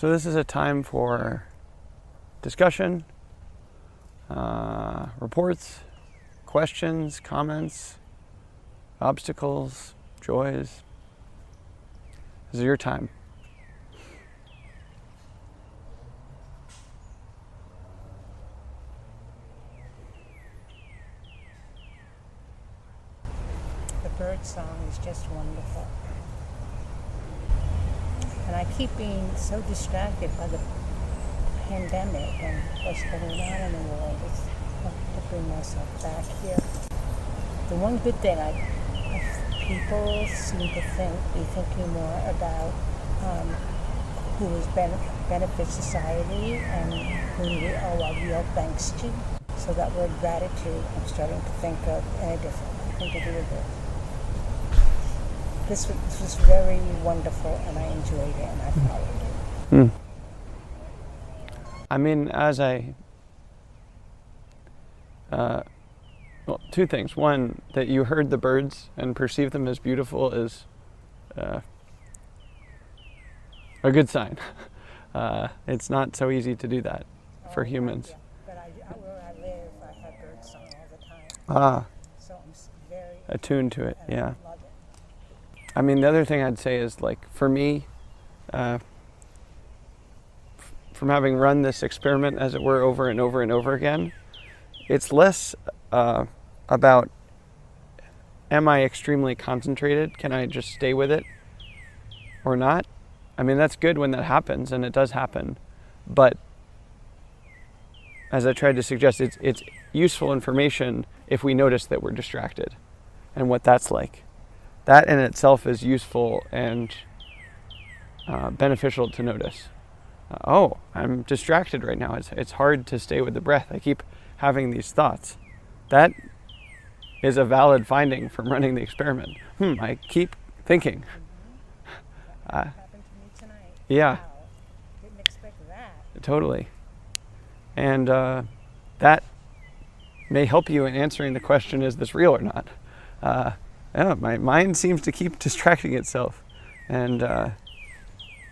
So this is a time for discussion, reports, questions, comments, obstacles, joys. This is your time. The bird song is just wonderful. And I keep being so distracted by the pandemic and what's going on in the world. It's hard to bring myself back here. The one good thing, people seem to be thinking more about who benefit society and who we owe our real thanks to. So that word gratitude, I'm starting to think of in a different way. Nothing to do with it. This was very wonderful, and I enjoyed it, and I followed it. I mean, well, two things. One, that you heard the birds and perceived them as beautiful is a good sign. It's not so easy to do that for humans. Yeah. But where I live, I have bird song all the time. So I'm very attuned to it, yeah. I love it. I mean, the other thing I'd say is, like, for me, from having run this experiment, as it were, over and over and over again, it's less about, am I extremely concentrated? Can I just stay with it or not? I mean, that's good when that happens, and it does happen. But as I tried to suggest, it's useful information if we notice that we're distracted and what that's like. That in itself is useful and beneficial to notice. Oh, I'm distracted right now. It's hard to stay with the breath. I keep having these thoughts. That is a valid finding from running the experiment. I keep thinking. That happened to me tonight. Yeah. Wow. Didn't expect that. Totally. And that may help you in answering the question, is this real or not? Yeah, my mind seems to keep distracting itself. And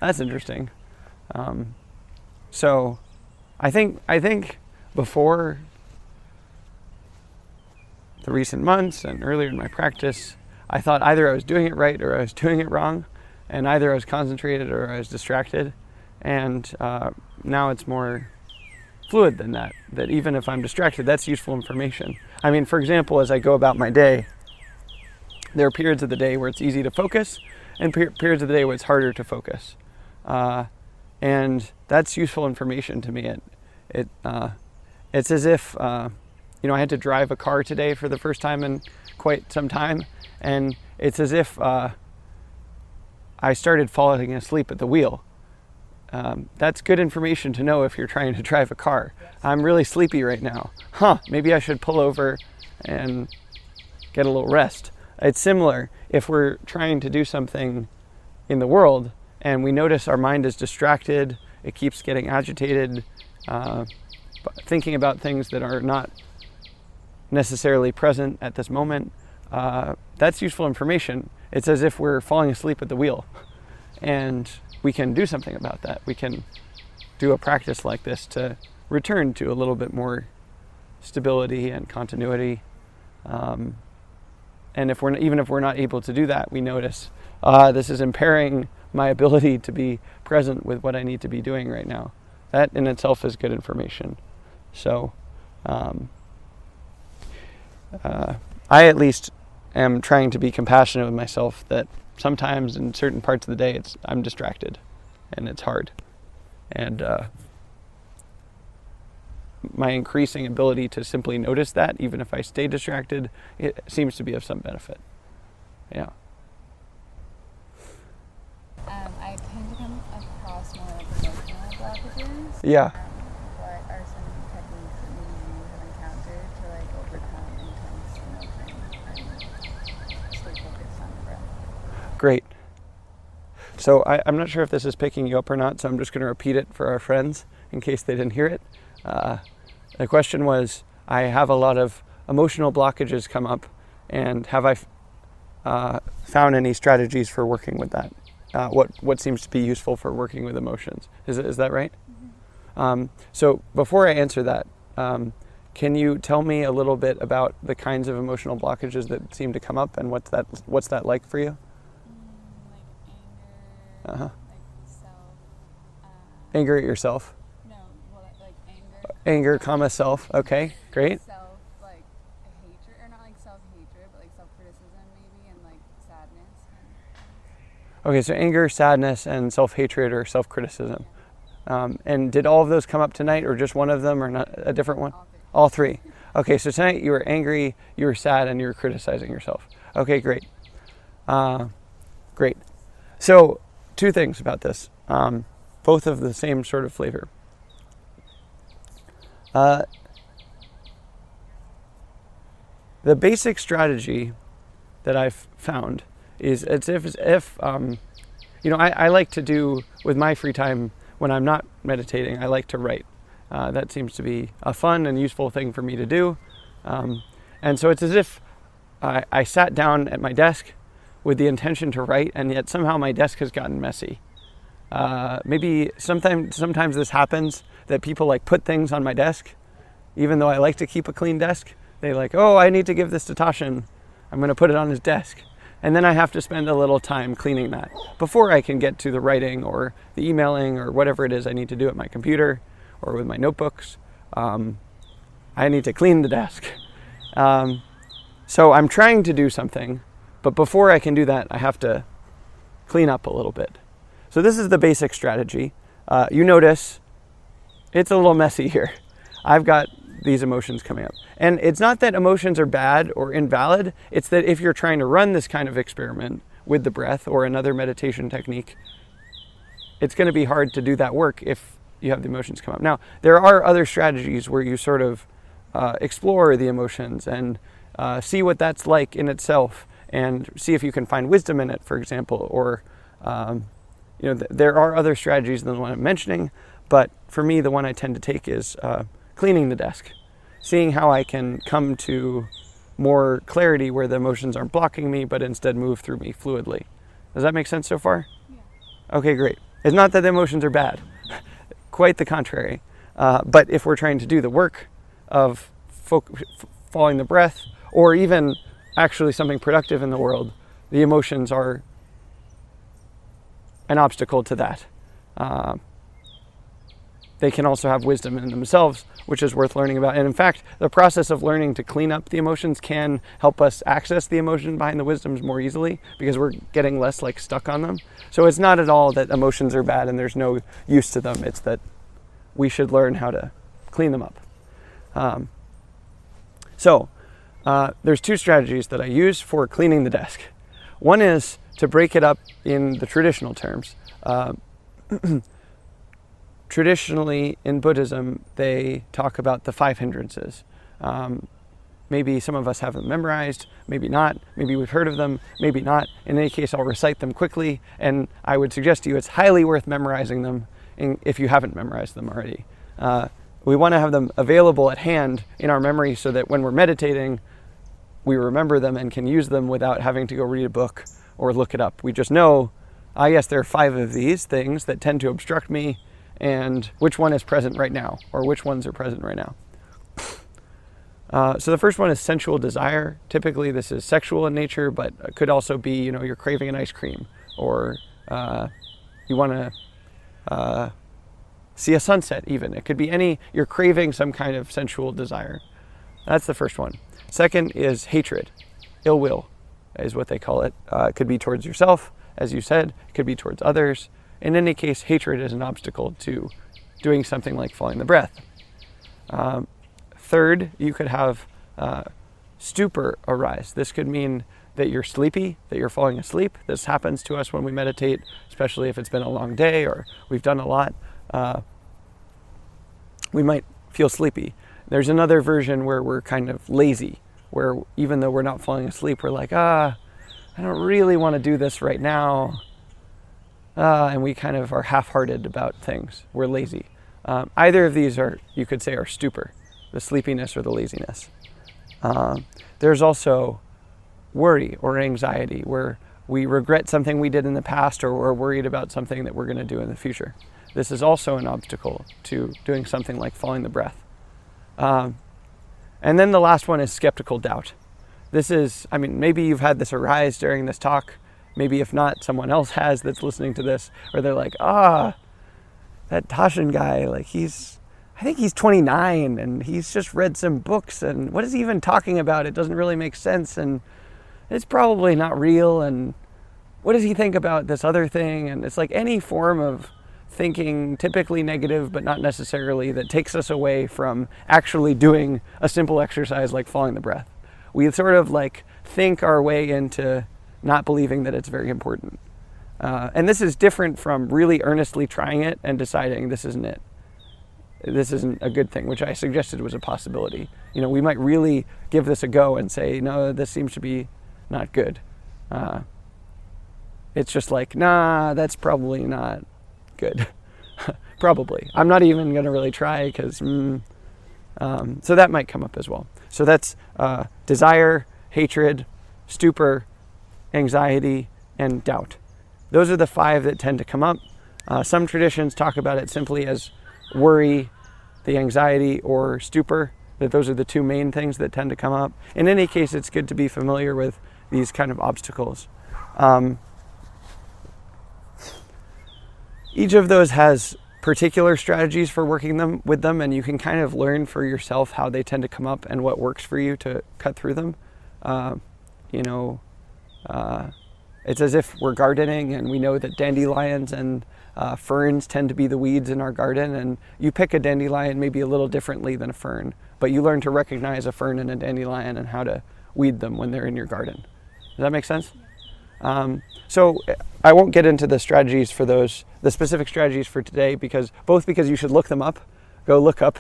that's interesting. So I think before the recent months and earlier in my practice, I thought either I was doing it right or I was doing it wrong, and either I was concentrated or I was distracted. And now it's more fluid than that even if I'm distracted, that's useful information. I mean, for example, as I go about my day, there are periods of the day where it's easy to focus and periods of the day where it's harder to focus. And that's useful information to me. It's as if, I had to drive a car today for the first time in quite some time. And it's as if I started falling asleep at the wheel. That's good information to know if you're trying to drive a car. I'm really sleepy right now. Maybe I should pull over and get a little rest. It's similar if we're trying to do something in the world and we notice our mind is distracted, it keeps getting agitated, thinking about things that are not necessarily present at this moment. That's useful information. It's as if we're falling asleep at the wheel, and we can do something about that. We can do a practice like this to return to a little bit more stability and continuity. And even if we're not able to do that, we notice this is impairing my ability to be present with what I need to be doing right now. That in itself is good information. So I at least am trying to be compassionate with myself that sometimes in certain parts of the day I'm distracted and it's hard. And my increasing ability to simply notice that, even if I stay distracted, it seems to be of some benefit. Yeah. I tend to come across more emotional blockages. Yeah. What are some techniques that maybe you have encountered to overcome intense emotion and stay focused on the breath? Great. So I'm not sure if this is picking you up or not, so I'm just going to repeat it for our friends in case they didn't hear it. The question was, I have a lot of emotional blockages come up, and have I found any strategies for working with that? what seems to be useful for working with emotions. Is that right? So before I answer that, can you tell me a little bit about the kinds of emotional blockages that seem to come up, and what's that like for you? Like anger, Uh-huh. like self. Anger at yourself. No, well, like Anger, comma, self. Okay, great. self, like hatred, or not like self-hatred, but like self-criticism maybe, and like sadness. Okay, so anger, sadness, and self-hatred or self-criticism. And did all of those come up tonight, or just one of them, or not a different one? All three. All three. Okay, so tonight you were angry, you were sad, and you were criticizing yourself. Okay, great. Great. So, two things about this, both of the same sort of flavor. The basic strategy that I've found is if I like to do with my free time when I'm not meditating, I like to write. That seems to be a fun and useful thing for me to do. And so it's as if I sat down at my desk with the intention to write, and yet somehow my desk has gotten messy. Maybe sometimes this happens, that people like put things on my desk, even though I like to keep a clean desk. They like, oh, I need to give this to Tasshin. I'm going to put it on his desk. And then I have to spend a little time cleaning that before I can get to the writing or the emailing or whatever it is I need to do at my computer or with my notebooks. I need to clean the desk. So I'm trying to do something, but before I can do that, I have to clean up a little bit. So this is the basic strategy. You notice it's a little messy here. I've got these emotions coming up. And it's not that emotions are bad or invalid. It's that if you're trying to run this kind of experiment with the breath or another meditation technique, it's going to be hard to do that work if you have the emotions come up. Now, there are other strategies where you sort of explore the emotions and see what that's like in itself and see if you can find wisdom in it, for example, or there are other strategies than the one I'm mentioning, but for me, the one I tend to take is cleaning the desk, seeing how I can come to more clarity where the emotions aren't blocking me, but instead move through me fluidly. Does that make sense so far? Yeah. Okay, great. It's not that the emotions are bad, quite the contrary. But if we're trying to do the work of following the breath, or even actually something productive in the world, the emotions are an obstacle to that. They can also have wisdom in themselves, which is worth learning about. And in fact, the process of learning to clean up the emotions can help us access the emotion behind the wisdoms more easily because we're getting less like stuck on them. So it's not at all that emotions are bad and there's no use to them. It's that we should learn how to clean them up. There's two strategies that I use for cleaning the desk. One is to break it up in the traditional terms. Traditionally, in Buddhism, they talk about the 5 hindrances. Maybe some of us have them memorized, maybe not. Maybe we've heard of them, maybe not. In any case, I'll recite them quickly, and I would suggest to you it's highly worth memorizing them if you haven't memorized them already. We want to have them available at hand in our memory so that when we're meditating, we remember them and can use them without having to go read a book or look it up. We just know, yes, there are 5 of these things that tend to obstruct me, and which one is present right now, or which ones are present right now. So the first one is sensual desire. Typically this is sexual in nature, but it could also be, you're craving an ice cream, or you want to see a sunset even. It could be you're craving some kind of sensual desire. That's the first one. Second is hatred. Ill will is what they call it. It could be towards yourself, as you said. It could be towards others. In any case, hatred is an obstacle to doing something like following the breath. Third, you could have stupor arise. This could mean that you're sleepy, that you're falling asleep. This happens to us when we meditate, especially if it's been a long day or we've done a lot. We might feel sleepy. There's another version where we're kind of lazy, where even though we're not falling asleep, we're like, I don't really want to do this right now. And we kind of are half-hearted about things. We're lazy. Either of these you could say, are stupor, the sleepiness or the laziness. There's also worry or anxiety, where we regret something we did in the past, or we're worried about something that we're going to do in the future. This is also an obstacle to doing something like following the breath. And then the last one is skeptical doubt. This is, maybe you've had this arise during this talk. Maybe if not, someone else has that's listening to this, or they're like, that Tasshin guy, I think he's 29 and he's just read some books, and what is he even talking about? It doesn't really make sense, and it's probably not real, and what does he think about this other thing? And it's like any form of thinking, typically negative, but not necessarily, that takes us away from actually doing a simple exercise like following the breath. We sort of think our way into not believing that it's very important. And this is different from really earnestly trying it and deciding this isn't it. This isn't a good thing, which I suggested was a possibility. We might really give this a go and say, no, this seems to be not good. It's just nah, that's probably not good. Probably. I'm not even going to really try because, so that might come up as well. So that's desire, hatred, stupor, anxiety, and doubt. Those are the 5 that tend to come up. Some traditions talk about it simply as worry, the anxiety, or stupor, that those are the 2 main things that tend to come up. In any case, it's good to be familiar with these kind of obstacles. Each of those has particular strategies for working with them, and you can kind of learn for yourself how they tend to come up and what works for you to cut through them. It's as if we're gardening and we know that dandelions and ferns tend to be the weeds in our garden, and you pick a dandelion maybe a little differently than a fern, but you learn to recognize a fern and a dandelion and how to weed them when they're in your garden. Does that make sense? So I won't get into the strategies for those, the specific strategies for today, because you should look them up. Go look up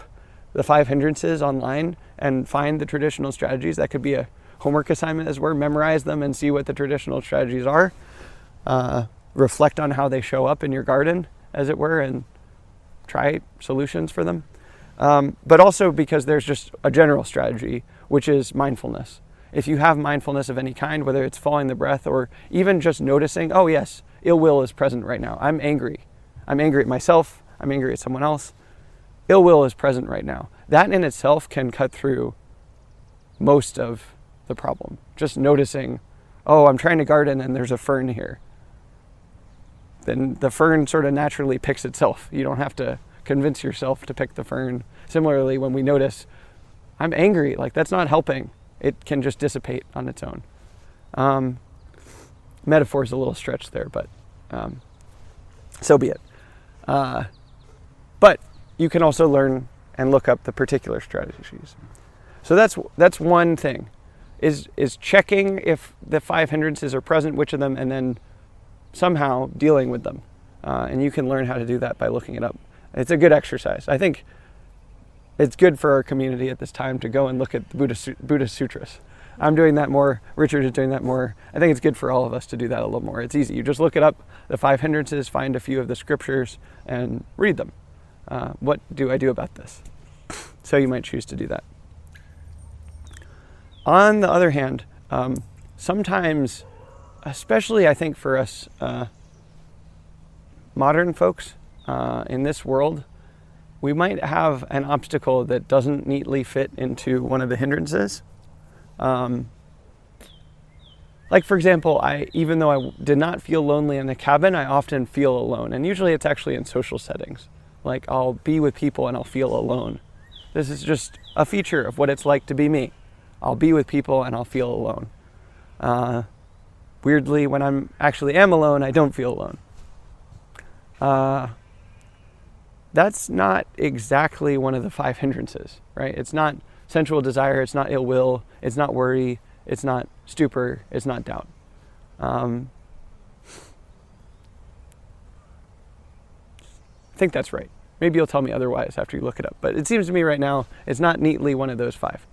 the 5 hindrances online and find the traditional strategies. That could be a homework assignment, as it were. Memorize them and see what the traditional strategies are. Reflect on how they show up in your garden, as it were, and try solutions for them. But also because there's just a general strategy, which is mindfulness. If you have mindfulness of any kind, whether it's following the breath or even just noticing, oh yes, ill will is present right now. I'm angry. I'm angry at myself. I'm angry at someone else. Ill will is present right now. That in itself can cut through most of the problem. Just noticing, oh, I'm trying to garden and there's a fern here. Then the fern sort of naturally picks itself. You don't have to convince yourself to pick the fern. Similarly, when we notice, I'm angry, that's not helping. It can just dissipate on its own. Metaphor is a little stretched there, but so be it. But you can also learn and look up the particular strategies. So that's one thing, is checking if the 5 hindrances are present, which of them, and then somehow dealing with them. And you can learn how to do that by looking it up. It's a good exercise. I think it's good for our community at this time to go and look at the Buddhist sutras. I'm doing that more. Richard is doing that more. I think it's good for all of us to do that a little more. It's easy. You just look it up, the 5 hindrances, find a few of the scriptures, and read them. What do I do about this? So you might choose to do that. On the other hand, sometimes, especially I think for us modern folks in this world, we might have an obstacle that doesn't neatly fit into one of the hindrances. For example, even though I did not feel lonely in the cabin, I often feel alone. And usually it's actually in social settings. I'll be with people and I'll feel alone. This is just a feature of what it's like to be me. I'll be with people and I'll feel alone. Weirdly, when I actually am alone, I don't feel alone. That's not exactly one of the 5 hindrances, right? It's not sensual desire, it's not ill will, it's not worry, it's not stupor, it's not doubt. I think that's right. Maybe you'll tell me otherwise after you look it up. But it seems to me right now it's not neatly one of those 5.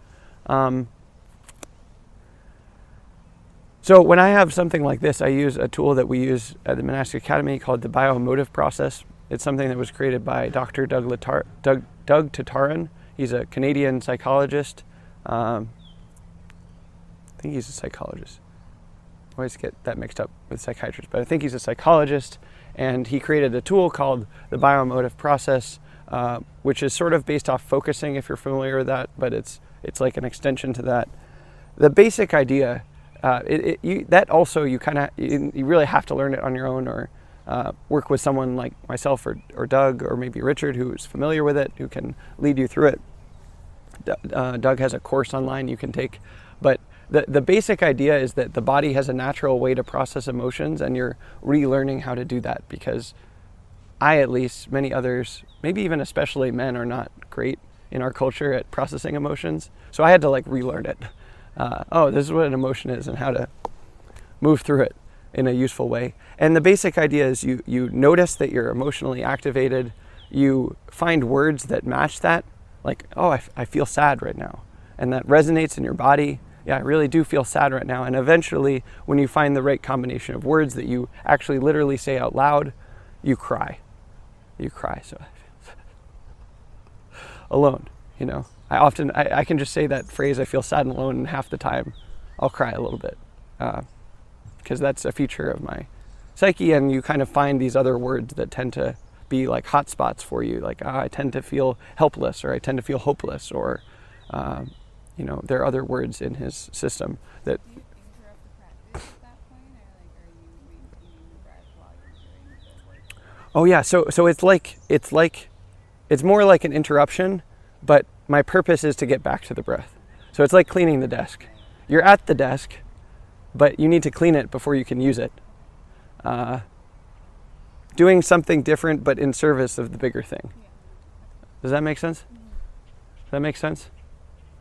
So when I have something like this, I use a tool that we use at the Monastic Academy called the bioemotive process. It's something that was created by Dr. Doug Tatarin. He's a Canadian psychologist. I think he's a psychologist. always get that mixed up with psychiatrists, but I think he's a psychologist, and he created a tool called the bioemotive process, which is sort of based off focusing, if you're familiar with that, but it's like an extension to that. The basic idea, you really have to learn it on your own, or work with someone like myself or Doug or maybe Richard, who is familiar with it, who can lead you through it. Doug has a course online you can take, but the basic idea is that the body has a natural way to process emotions, and you're relearning how to do that, because I, at least, many others, maybe even especially men, are not great in our culture at processing emotions. So I had to relearn it. This is what an emotion is and how to move through it in a useful way. And the basic idea is you notice that you're emotionally activated. You find words that match that, like, I feel sad right now. And that resonates in your body. Yeah, I really do feel sad right now. And eventually, when you find the right combination of words that you actually literally say out loud, you cry. You cry. So alone, I can just say that phrase, I feel sad and alone, and half the time I'll cry a little bit, because that's a feature of my psyche. And you kind of find these other words that tend to be like hot spots for you, like I tend to feel helpless, or I tend to feel hopeless, or there are other words in his system that. Do you interrupt the practice at that point, or are you maintaining the breath while you're doing the work? Oh yeah, so it's more like an interruption, but my purpose is to get back to the breath. So it's like cleaning the desk. You're at the desk, but you need to clean it before you can use it. Doing something different, but in service of the bigger thing. Yeah. Does that make sense? Does that make sense?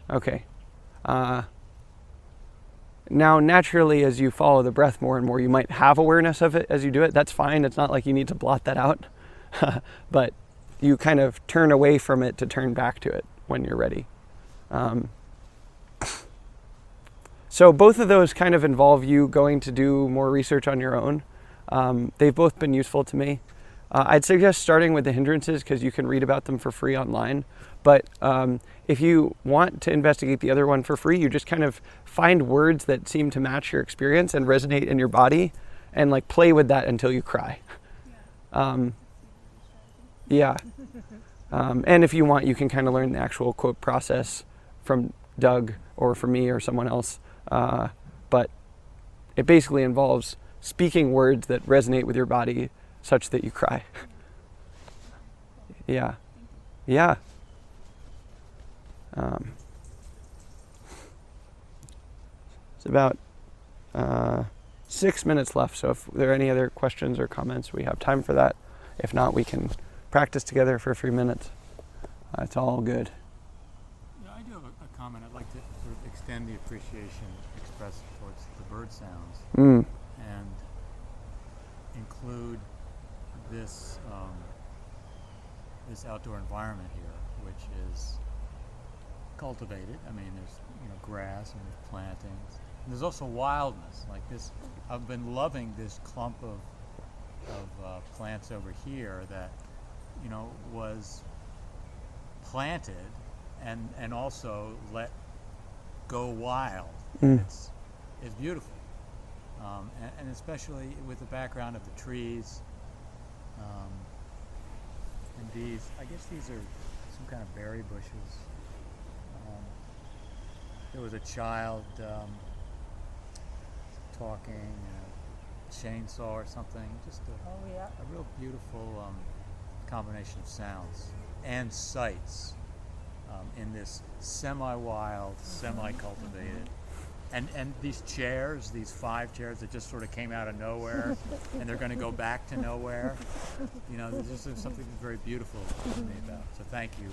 Okay. Now, naturally, as you follow the breath more and more, you might have awareness of it as you do it. That's fine. It's not like you need to blot that out. But you kind of turn away from it to turn back to it when you're ready. So both of those kind of involve you going to do more research on your own. They've both been useful to me. I'd suggest starting with the hindrances, because you can read about them for free online. But if you want to investigate the other one for free, you just kind of find words that seem to match your experience and resonate in your body, and play with that until you cry. Yeah. And if you want, you can kind of learn the actual quote process from Doug or from me or someone else. But it basically involves speaking words that resonate with your body such that you cry. Yeah. Yeah. It's about 6 minutes left, so if there are any other questions or comments, we have time for that. If not, we can practice together for a few minutes. It's all good. Yeah, I do have a comment. I'd like to sort of extend the appreciation expressed towards the bird sounds and include this this outdoor environment here, which is cultivated. I mean, there's grass and there's plantings. And there's also wildness like this. I've been loving this clump of plants over here that was planted and also let go wild. It's beautiful, and especially with the background of the trees. And these, I guess these are some kind of berry bushes. There was a child talking, a chainsaw or something. Just a real beautiful combination of sounds and sights in this semi-wild, semi-cultivated. And these chairs, these 5 chairs that just sort of came out of nowhere, and they're going to go back to nowhere. There's just something very beautiful to me about. So thank you,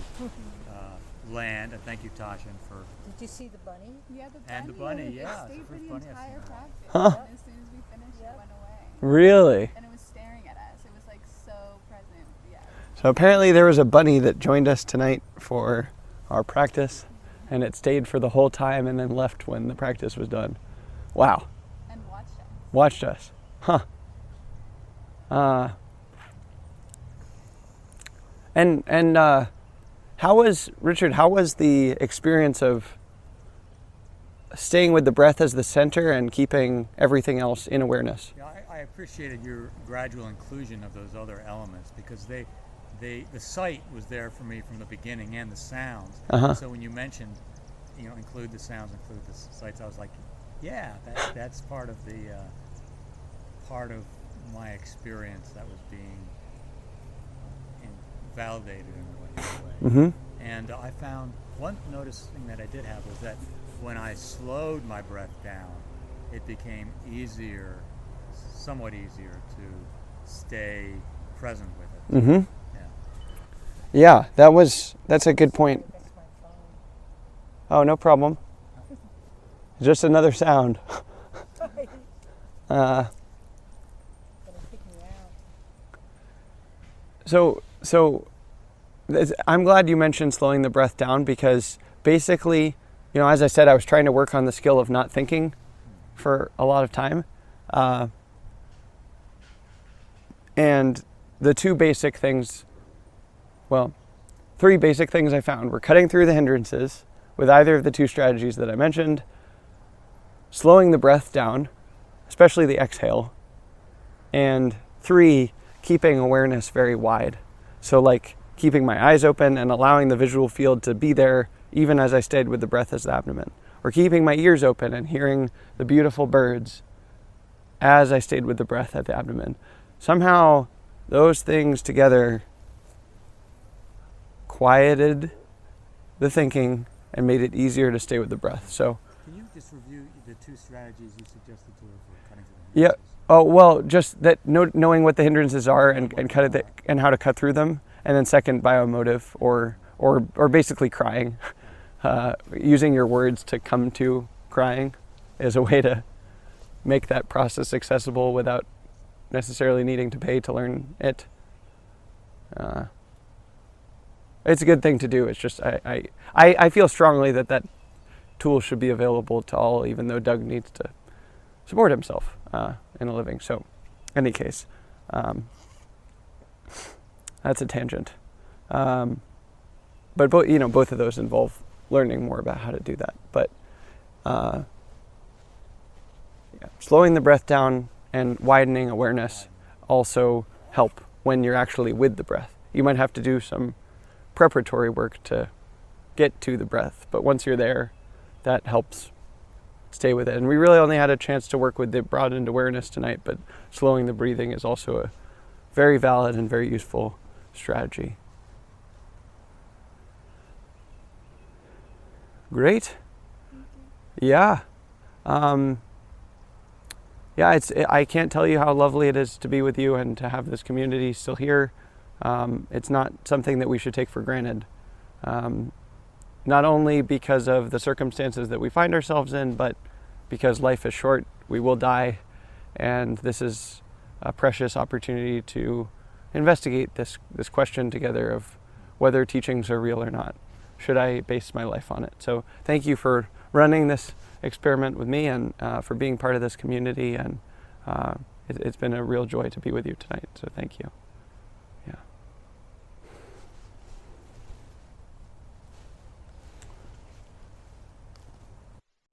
Land, and thank you, Tasshin, for. Did you see the bunny? Yeah, the bunny. And the bunny, yeah. It stayed It's the for first the bunny I've entire seen. practice. Huh. And as soon as we finished, it went away. Really? And it was staring at us. It was so present. Yeah. So apparently there was a bunny that joined us tonight for our practice, and it stayed for the whole time and then left when the practice was done. Wow. And watched us. Watched us. Huh. How was the experience of staying with the breath as the center and keeping everything else in awareness. Yeah, I appreciated your gradual inclusion of those other elements because the sight was there for me from the beginning and the sounds. Uh-huh. So when you mentioned, include the sounds, include the sights, I was like, yeah, that's part of my experience that was being validated in a way. Mm-hmm. And I found one noticing that I did have was that when I slowed my breath down, it became somewhat easier to stay present with it. Mm-hmm. Yeah. Yeah, that's a good point. That's my phone. Oh, no problem. Just another sound. Sorry. Uh, Gonna kick me So I'm glad you mentioned slowing the breath down because basically, as I said, I was trying to work on the skill of not thinking for a lot of time. And the three basic things I found were cutting through the hindrances with either of the two strategies that I mentioned, slowing the breath down, especially the exhale, and 3, keeping awareness very wide. So like keeping my eyes open and allowing the visual field to be there even as I stayed with the breath as the abdomen, or keeping my ears open and hearing the beautiful birds as I stayed with the breath at the abdomen. Somehow those things together quieted the thinking and made it easier to stay with the breath. So Can you just review the two strategies you suggested to her for cutting through the yeah. hindrances? Oh, well, just that knowing what the hindrances are and and how to cut through them. And then second, biomotive or basically crying. Using your words to come to crying is a way to make that process accessible without necessarily needing to pay to learn it. It's a good thing to do. It's just I feel strongly that tool should be available to all, even though Doug needs to support himself in a living. So, in any case, that's a tangent. But both of those involve learning more about how to do that. But slowing the breath down and widening awareness also help when you're actually with the breath. You might have to do some preparatory work to get to the breath, but once you're there, that helps stay with it. And we really only had a chance to work with the broadened awareness tonight, but slowing the breathing is also a very valid and very useful strategy. Great. Yeah. I can't tell you how lovely it is to be with you and to have this community still here. It's not something that we should take for granted. Not only because of the circumstances that we find ourselves in, but because life is short, we will die, and this is a precious opportunity to investigate this question together of whether teachings are real or not. Should I base my life on it? So thank you for running this experiment with me and for being part of this community, and it's been a real joy to be with you tonight, so thank you.